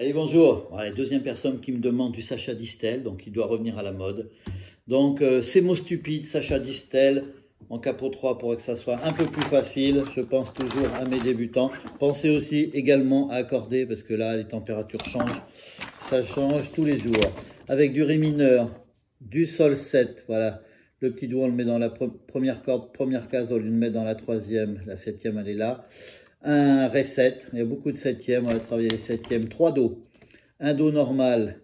Allez, bonjour. Voilà, deuxième personne qui me demande du Sacha Distel, donc il doit revenir à la mode. Donc, ces mots stupides, Sacha Distel, en capot 3 pour que ça soit un peu plus facile. Je pense toujours à mes débutants. Pensez aussi également à accorder, parce que là, les températures changent. Ça change tous les jours. Avec du ré mineur, du sol 7, voilà. Le petit doigt, on le met dans la première corde, première case, on le met dans la troisième, la septième, elle est là. Un ré 7, il y a beaucoup de septièmes, on va travailler les septièmes. 3 do, un do normal,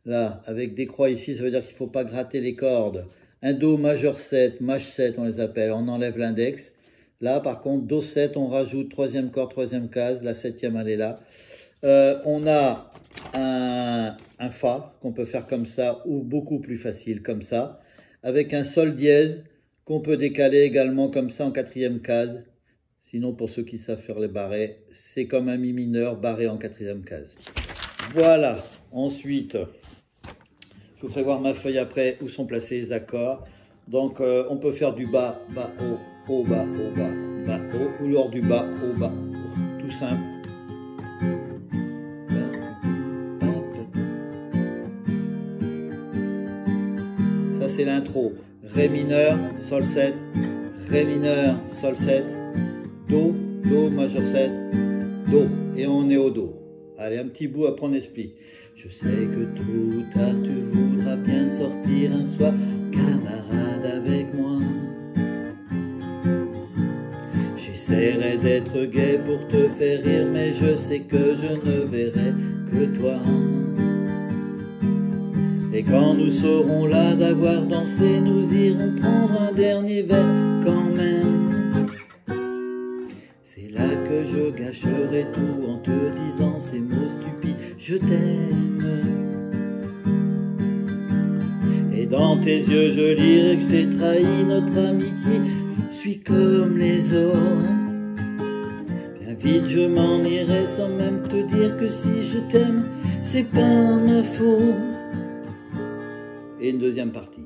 là, avec des croix ici, ça veut dire qu'il ne faut pas gratter les cordes. Un do majeur 7, maj 7, on les appelle, on enlève l'index. Là, par contre, do 7, on rajoute troisième corde, troisième case, la septième, elle est là. On a un fa qu'on peut faire comme ça, ou beaucoup plus facile comme ça, avec un sol dièse qu'on peut décaler également comme ça en quatrième case. Sinon, pour ceux qui savent faire les barrés, c'est comme un mi mineur barré en quatrième case. Voilà. Ensuite, je vous ferai voir ma feuille après où sont placés les accords. Donc, on peut faire du bas, bas, haut, bas, bas, haut, ou lors du bas, haut, bas, haut. Tout simple. Ça, c'est l'intro. Ré mineur, sol 7, ré mineur, sol 7. Do, do majeur 7, do, et on est au do. Allez, un petit bout, après on explique. Je sais que tôt ou tard tu voudras bien sortir un soir, camarade avec moi. J'essaierai d'être gai pour te faire rire, mais je sais que je ne verrai que toi. Et quand nous serons là d'avoir dansé, nous irons prendre un dernier verre quand même. C'est là que je gâcherai tout en te disant ces mots stupides, je t'aime. Et dans tes yeux je lirai que je t'ai trahi, notre amitié, je suis comme les autres. Bien vite je m'en irai sans même te dire que si je t'aime, c'est pas ma faute. Et une deuxième partie,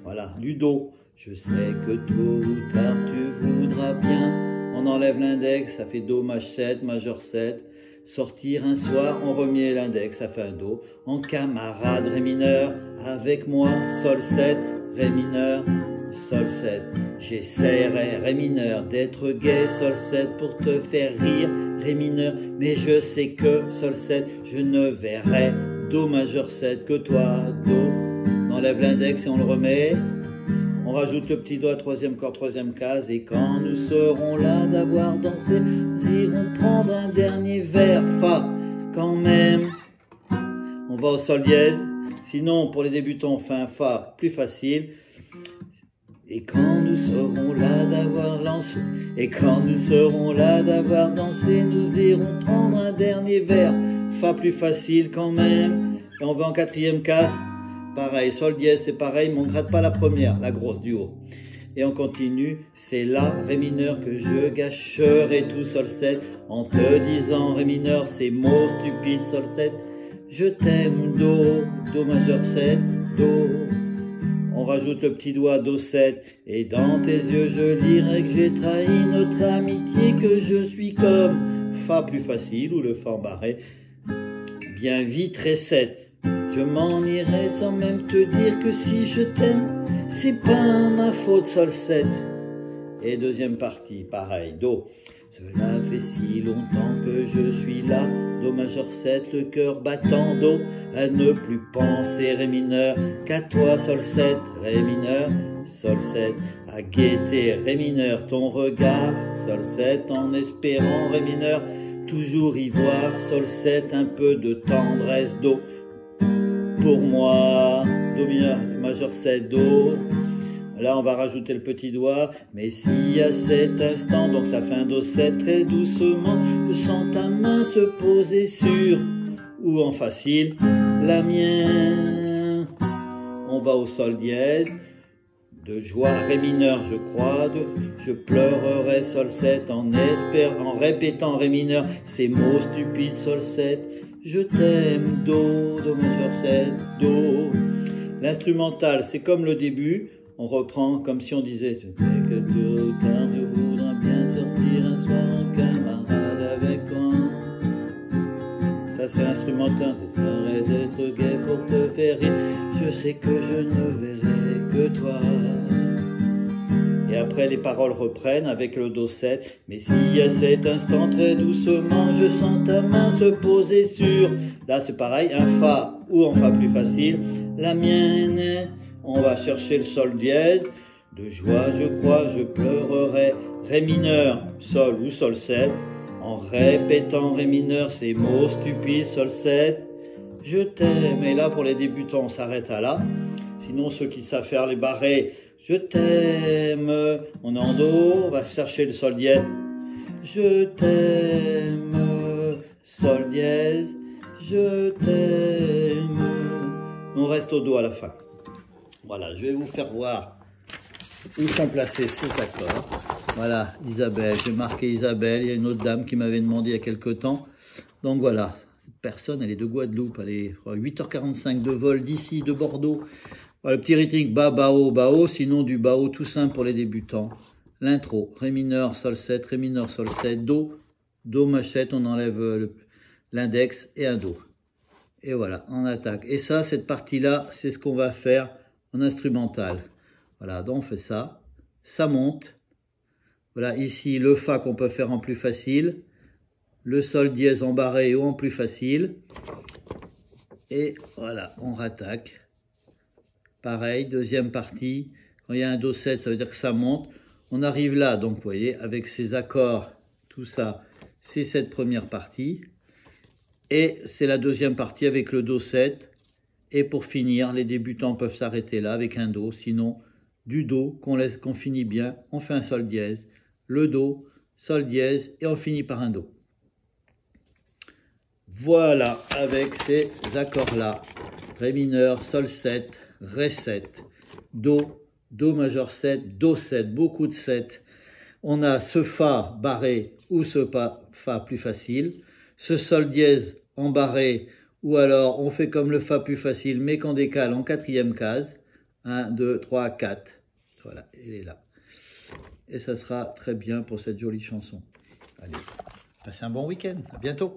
voilà, du do. Je sais que tôt ou tard tu voudras bien. On enlève l'index, ça fait do, maj 7, majeur 7. Sortir un soir, on remet l'index, ça fait un do. En camarade, ré mineur, avec moi, sol 7, ré mineur, sol 7. J'essaierai, ré mineur, d'être gai, sol 7, pour te faire rire, ré mineur. Mais je sais que, sol 7, je ne verrai do majeur 7 que toi, do. On enlève l'index et on le remet. On rajoute le petit doigt, troisième corde, troisième case. Et quand nous serons là d'avoir dansé, nous irons prendre un dernier verre. Fa, quand même. On va au sol dièse. Sinon, pour les débutants, on fait un fa plus facile. Et quand nous serons là d'avoir lancé, et quand nous serons là d'avoir dansé, nous irons prendre un dernier verre. Fa plus facile quand même. Et on va en quatrième case. Pareil, sol dièse, c'est pareil, mais on ne gratte pas la première, la grosse du haut. Et on continue, c'est la ré mineur que je gâcherai tout, sol 7, en te disant ré mineur, ces mots stupides, sol 7. Je t'aime, do, do majeur 7, do. On rajoute le petit doigt, do 7, et dans tes yeux je lirai que j'ai trahi notre amitié, que je suis comme fa plus facile, ou le fa en barré, bien vite, ré 7. Je m'en irai sans même te dire que si je t'aime, c'est pas ma faute, sol 7. Et deuxième partie, pareil, do. Cela fait si longtemps que je suis là, do majeur 7, le cœur battant, do, à ne plus penser, ré mineur, qu'à toi, sol 7, ré mineur, sol 7, à guetter, ré mineur, ton regard, sol 7, en espérant, ré mineur, toujours y voir, sol 7, un peu de tendresse, do. Pour moi, do mineur, majeur 7, do. Là, on va rajouter le petit doigt. Mais si à cet instant, donc ça fait un do 7, très doucement, je sens ta main se poser sur, ou en facile, la mienne. On va au sol dièse. De joie, ré mineur, je crois, je pleurerai, sol 7, en répétant ré mineur, ces mots stupides, sol 7. Je t'aime, do, do majeur 7, do. L'instrumental, c'est comme le début. On reprend comme si on disait, je sais que tôt ou tard tu voudras bien sortir un soir en camarade avec toi. Ça ça c'est l'instrumental. J'essaierai d'être gai pour te faire rire. Je sais que je ne verrai que toi. Et après les paroles reprennent avec le Do7. Mais si à cet instant très doucement je sens ta main se poser sur, là c'est pareil, un Fa ou un Fa plus facile, la mienne, on va chercher le Sol dièse. De joie je crois je pleurerai, Ré mineur, Sol ou Sol 7, en répétant Ré mineur ces mots stupides, Sol 7, je t'aime. Et là pour les débutants on s'arrête à là, sinon ceux qui savent faire les barrés, je t'aime, on est en Do, on va chercher le Sol dièse, je t'aime, Sol dièse, je t'aime, on reste au Do à la fin. Voilà, je vais vous faire voir où sont placés ces accords. Voilà, Isabelle, j'ai marqué Isabelle, il y a une autre dame qui m'avait demandé il y a quelque temps, donc voilà, cette personne elle est de Guadeloupe, elle est 8h45 de vol d'ici, de Bordeaux. Voilà, le petit rythmique bas, bas, haut, bas, haut, sinon du bas, haut tout simple pour les débutants. L'intro, Ré mineur, Sol 7, Ré mineur, Sol 7, Do, Do machette, on enlève l'index et un Do. Et voilà, on attaque. Et ça, cette partie-là, c'est ce qu'on va faire en instrumental. Voilà, donc on fait ça, ça monte. Voilà, ici, le Fa qu'on peut faire en plus facile, le Sol dièse en barré ou en plus facile. Et voilà, on rattaque. Pareil, deuxième partie, quand il y a un Do7, ça veut dire que ça monte. On arrive là, donc vous voyez, avec ces accords, tout ça, c'est cette première partie. Et c'est la deuxième partie avec le Do7. Et pour finir, les débutants peuvent s'arrêter là avec un Do. Sinon, du Do, qu'on finit bien, on fait un Sol dièse, le Do, Sol dièse, et on finit par un Do. Voilà, avec ces accords-là. Ré mineur, Sol 7, Ré 7, Do, Do majeur 7, Do 7, beaucoup de 7. On a ce Fa barré ou ce Fa plus facile, ce Sol dièse en barré, ou alors on fait comme le Fa plus facile, mais qu'on décale en quatrième case. 1, 2, 3, 4. Voilà, il est là. Et ça sera très bien pour cette jolie chanson. Allez, passez un bon week-end. À bientôt.